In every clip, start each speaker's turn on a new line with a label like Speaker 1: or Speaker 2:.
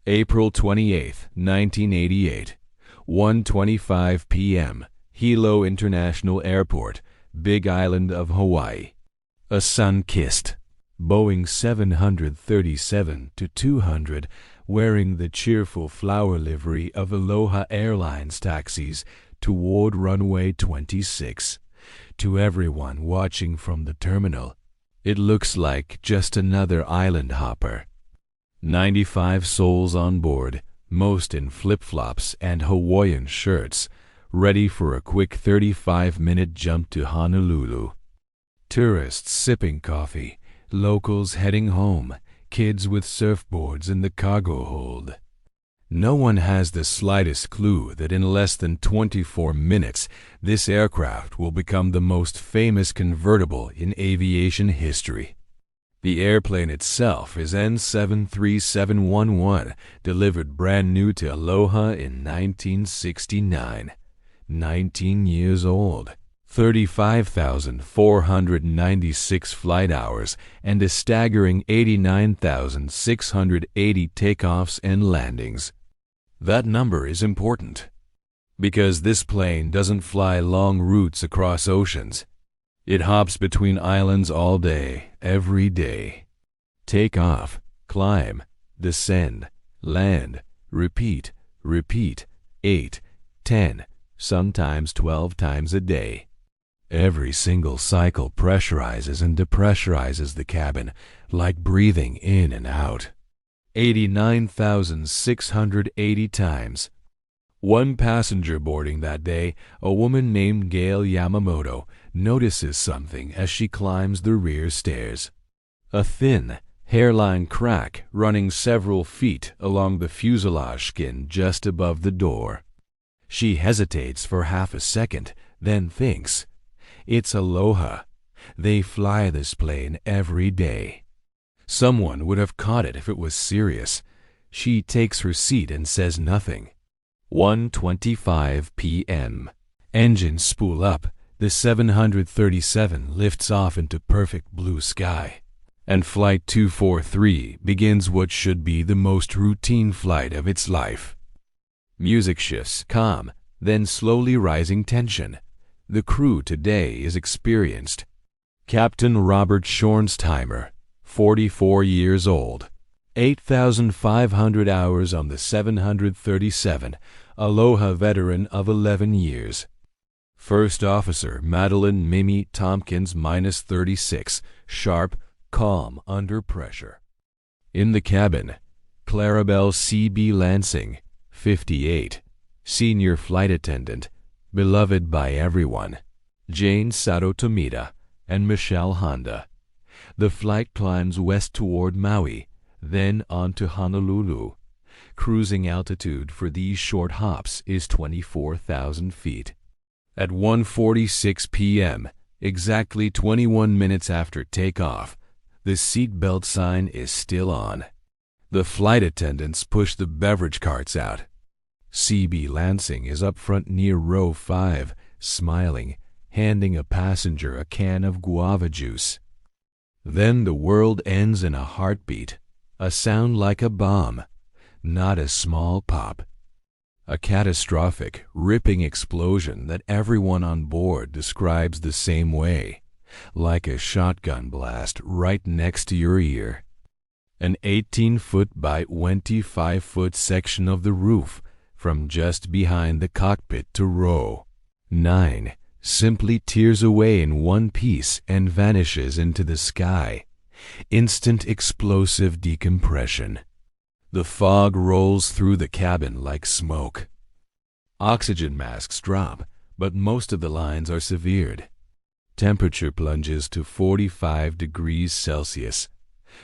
Speaker 1: April 28, 1988, 1:25 p.m., Hilo International Airport, Big Island of Hawaii. A sun-kissed Boeing 737-200, wearing the cheerful flower livery of Aloha Airlines taxis toward runway 26. To everyone watching from the terminal, it looks like just another island hopper. 95 souls on board, most in flip-flops and Hawaiian shirts, ready for a quick 35-minute jump to Honolulu. Tourists sipping coffee, locals heading home, kids with surfboards in the cargo hold. No one has the slightest clue that in less than 24 minutes, this aircraft will become the most famous convertible in aviation history. The airplane itself is N73711, delivered brand new to Aloha in 1969. 19 years old, 35,496 flight hours, and a staggering 89,680 takeoffs and landings. That number is important, because this plane doesn't fly long routes across oceans. It hops between islands all day, every day. Take off, climb, descend, land, repeat, 8, 10, sometimes 12 times a day. Every single cycle pressurizes and depressurizes the cabin, like breathing in and out. 89,680 times. One passenger boarding that day, a woman named Gail Yamamoto, notices something as she climbs the rear stairs. A thin, hairline crack running several feet along the fuselage skin just above the door. She hesitates for half a second, then thinks, "It's Aloha. They fly this plane every day." Someone would have caught it if it was serious. She takes her seat and says nothing. 1:25 p.m. Engines spool up. The 737 lifts off into perfect blue sky, and Flight 243 begins what should be the most routine flight of its life. Music shifts, calm, then slowly rising tension. The crew today is experienced. Captain Robert Schornstheimer, 44 years old, 8,500 hours on the 737, Aloha veteran of 11 years. First Officer Madeline Mimi Tompkins, -36, sharp, calm under pressure. In the cabin, Clarabelle C.B. Lansing, 58, senior flight attendant, beloved by everyone, Jane Sato Tomita, and Michelle Honda. The flight climbs west toward Maui, then on to Honolulu. Cruising altitude for these short hops is 24,000 feet. At 1:46 p.m., exactly 21 minutes after takeoff, the seatbelt sign is still on. The flight attendants push the beverage carts out. C.B. Lansing is up front near row 5, smiling, handing a passenger a can of guava juice. Then the world ends in a heartbeat, a sound like a bomb, not a small pop. A catastrophic, ripping explosion that everyone on board describes the same way, like a shotgun blast right next to your ear. An 18-foot by 25-foot section of the roof, from just behind the cockpit to row 9, simply tears away in one piece and vanishes into the sky. Instant explosive decompression. The fog rolls through the cabin like smoke. Oxygen masks drop, but most of the lines are severed. Temperature plunges to 45 degrees Celsius.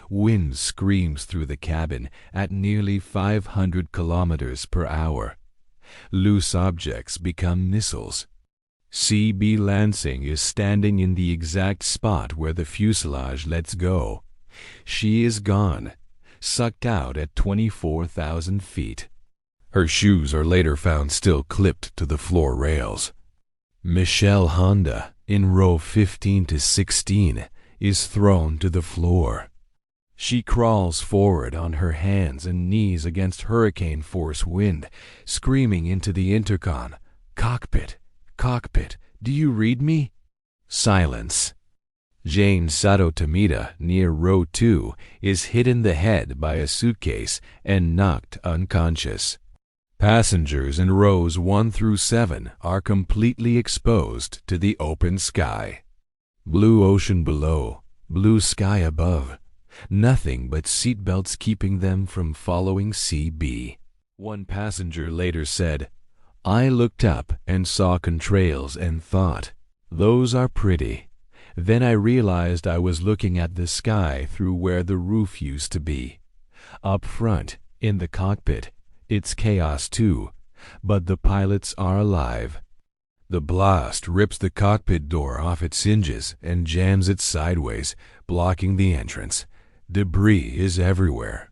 Speaker 1: Wind screams through the cabin at nearly 500 kilometers per hour. Loose objects become missiles. C.B. Lansing is standing in the exact spot where the fuselage lets go. She is gone, sucked out at 24,000 feet. Her shoes are later found still clipped to the floor rails. Michelle Honda, in row 15 to 16, is thrown to the floor. She crawls forward on her hands and knees against hurricane-force wind, screaming into the intercom, "Cockpit! Cockpit! Do you read me?" Silence. Jane Sato Tamita, near row 2, is hit in the head by a suitcase and knocked unconscious. Passengers in rows 1 through 7 are completely exposed to the open sky. Blue ocean below, blue sky above. Nothing but seatbelts keeping them from following CB. One passenger later said, "I looked up and saw contrails and thought, those are pretty. Then I realized I was looking at the sky through where the roof used to be. Up front, in the cockpit, it's chaos too, but the pilots are alive." The blast rips the cockpit door off its hinges and jams it sideways, blocking the entrance. Debris is everywhere.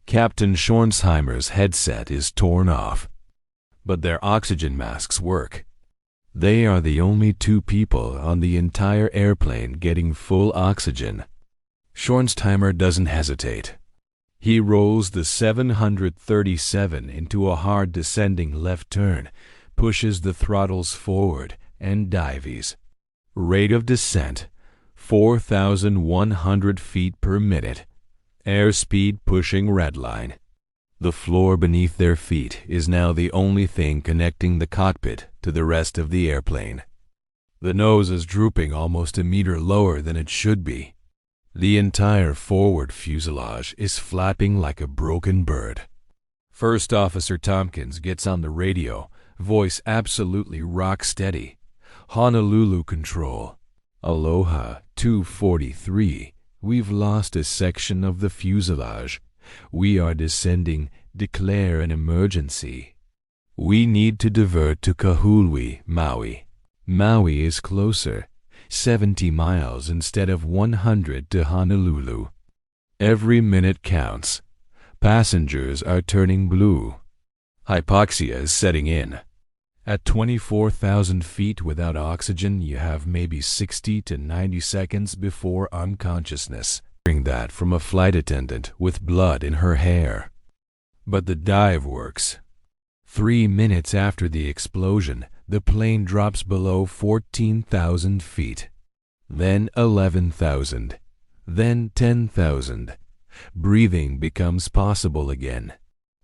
Speaker 1: Captain Schornstheimer's headset is torn off, but their oxygen masks work. They are the only 2 people on the entire airplane getting full oxygen. Schornstheimer doesn't hesitate. He rolls the 737 into a hard descending left turn, pushes the throttles forward, and dives. Rate of descent, 4,100 feet per minute. Airspeed pushing redline. The floor beneath their feet is now the only thing connecting the cockpit to the rest of the airplane. The nose is drooping almost a meter lower than it should be. The entire forward fuselage is flapping like a broken bird. First Officer Tompkins gets on the radio, voice absolutely rock steady. "Honolulu Control. Aloha 243. We've lost a section of the fuselage. We are descending. Declare an emergency. We need to divert to Kahului, Maui. Maui is closer, 70 miles instead of 100 to Honolulu. Every minute counts. Passengers are turning blue. Hypoxia is setting in. At 24,000 feet without oxygen, you have maybe 60 to 90 seconds before unconsciousness. Hearing that from a flight attendant with blood in her hair. But the dive works. 3 minutes after the explosion, the plane drops below 14,000 feet. Then 11,000. Then 10,000. Breathing becomes possible again.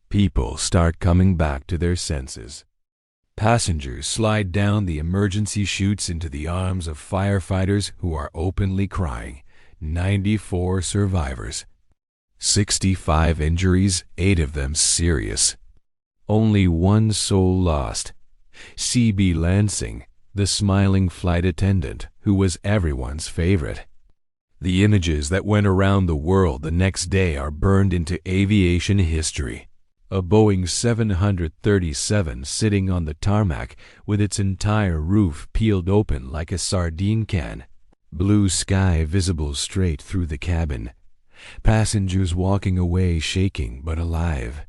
Speaker 1: People start coming back to their senses. Passengers slide down the emergency chutes into the arms of firefighters who are openly crying. 94 survivors. 65 injuries, 8 of them serious. Only 1 soul lost. CB Lansing, the smiling flight attendant who was everyone's favorite. The images that went around the world the next day are burned into aviation history. A Boeing 737 sitting on the tarmac with its entire roof peeled open like a sardine can. Blue sky visible straight through the cabin. Passengers walking away shaking but alive.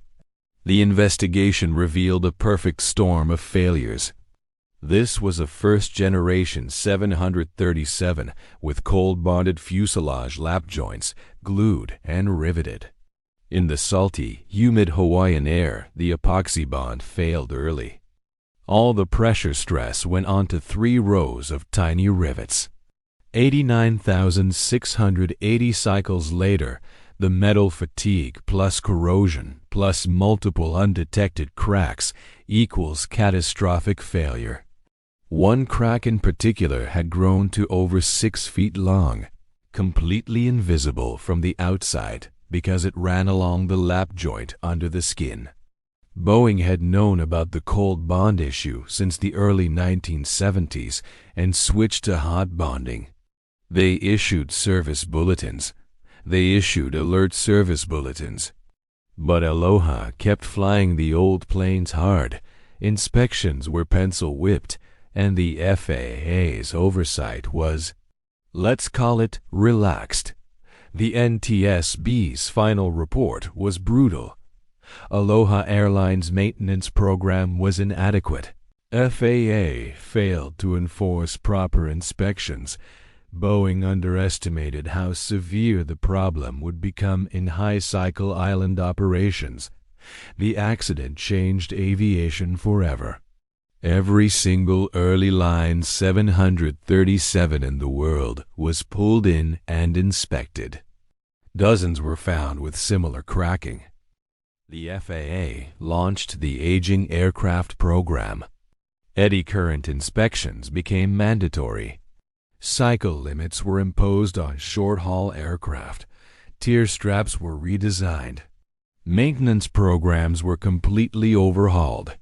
Speaker 1: The investigation revealed a perfect storm of failures. This was a first-generation 737 with cold-bonded fuselage lap joints, glued and riveted. In the salty, humid Hawaiian air, the epoxy bond failed early. All the pressure stress went onto 3 rows of tiny rivets. 89,680 cycles later, the metal fatigue plus corrosion plus multiple undetected cracks equals catastrophic failure. One crack in particular had grown to over 6 feet long, completely invisible from the outside because it ran along the lap joint under the skin. Boeing had known about the cold bond issue since the early 1970s and switched to hot bonding. They issued service bulletins. They issued alert service bulletins. But Aloha kept flying the old planes hard. Inspections were pencil-whipped, and the FAA's oversight was, let's call it, relaxed. The NTSB's final report was brutal. Aloha Airlines maintenance program was inadequate. FAA failed to enforce proper inspections. Boeing underestimated how severe the problem would become in high-cycle island operations. The accident changed aviation forever. Every single early line 737 in the world was pulled in and inspected. Dozens were found with similar cracking. The FAA launched the Aging Aircraft Program. Eddy current inspections became mandatory. Cycle limits were imposed on short-haul aircraft. Tier straps were redesigned. Maintenance programs were completely overhauled.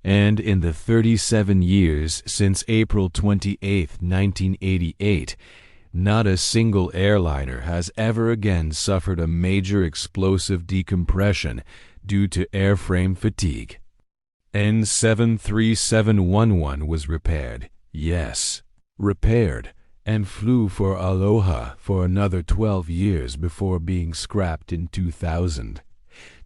Speaker 1: And in the 37 years since April 28, 1988, not a single airliner has ever again suffered a major explosive decompression due to airframe fatigue. N73711 was repaired, yes, repaired, and flew for Aloha for another 12 years before being scrapped in 2000.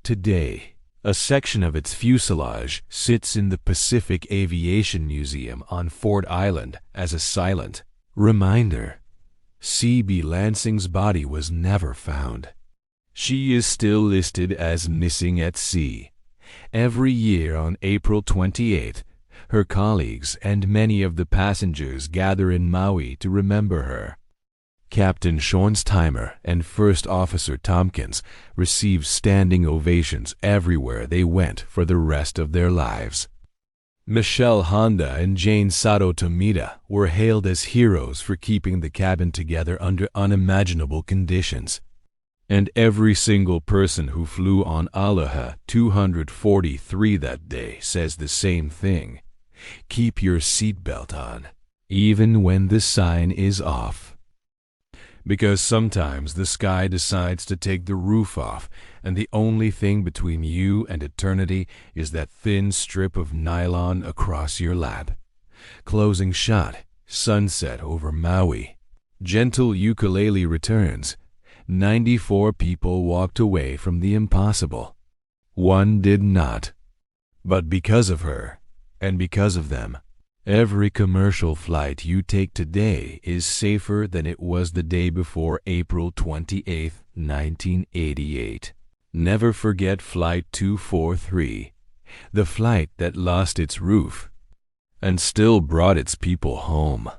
Speaker 1: Today, a section of its fuselage sits in the Pacific Aviation Museum on Ford Island as a silent reminder. C.B. Lansing's body was never found. She is still listed as missing at sea. Every year on April 28th, her colleagues and many of the passengers gather in Maui to remember her. Captain Schornstheimer and First Officer Tompkins received standing ovations everywhere they went for the rest of their lives. Michelle Honda and Jane Sato Tomita were hailed as heroes for keeping the cabin together under unimaginable conditions. And every single person who flew on Aloha 243 that day says the same thing. Keep your seatbelt on, even when the sign is off. Because sometimes the sky decides to take the roof off, and the only thing between you and eternity is that thin strip of nylon across your lap. Closing shot, sunset over Maui. Gentle ukulele returns. 94 people walked away from the impossible. One did not. But because of her, and because of them, every commercial flight you take today is safer than it was the day before April 28, 1988. Never forget Flight 243, the flight that lost its roof and still brought its people home.